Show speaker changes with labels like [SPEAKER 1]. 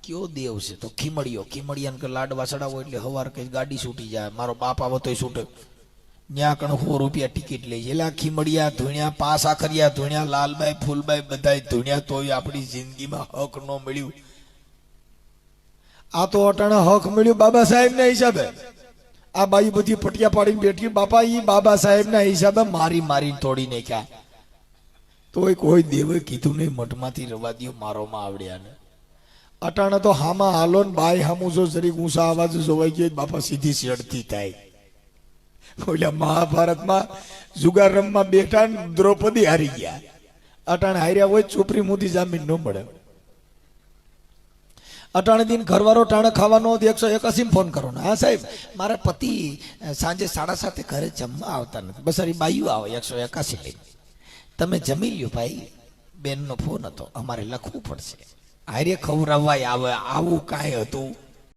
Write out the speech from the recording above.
[SPEAKER 1] કયો દેવ છે તો ખીમડિયાને કે લાડવા ચડાવો એટલે હવાર કઈ ગાડી છૂટી જાય, મારો બાપ આવો તોય છૂટે, ન્યા કણ 100 રૂપિયા ટિકિટ લઈ છે. એટલે આ ખીમડિયા ધૂણ્યા, પાસા કર્યા ધૂણ્યા, લાલબાઈ ફૂલબાઈ બધાય ધૂણ્યા, તોય આપણી જિંદગીમાં હક ન મળ્યું. આ તો અટાણે હક મળ્યું બાબા સાહેબ ના હિસાબે. આ બાઈ બધી પટિયા પાડીને બેઠી, બાપા ઈ બાબા સાહેબ ના હિસાબે મારીને તોડી નાખ્યા. તોય કોઈ દેવે કીધું નહીં મઠમાંથી રવા દ્યો, મારોમાં આવડ્યા ને. અટાણે તો હામાં હાલો ને બાઈ હામું જો જરીક ઊંચા અવાજ જોવાઈ ગયો, બાપા સીધી શેડતી થાય. ઓલા મહાભારતમાં જુગાર રમવા બેઠા ને દ્રૌપદી હારી ગયા. અટાણે હાર્યા હોય ચોપરી મોદી જામીન ન મળે. અટાણે દિન ઘરવાળો ટાણે ખાવાનો 181 ફોન કરો ને, હા સાહેબ મારા પતિ સાંજે 7:30 ઘરે જમવા આવતા નથી, બસ અરે બાયું આવે 181 લઈને, તમે જમી લ્યો ભાઈ. બેનનો ફોન હતો, અમારે લખવું પડશે. હારે ખવડાવવાય આવે, આવું કાંઈ હતું.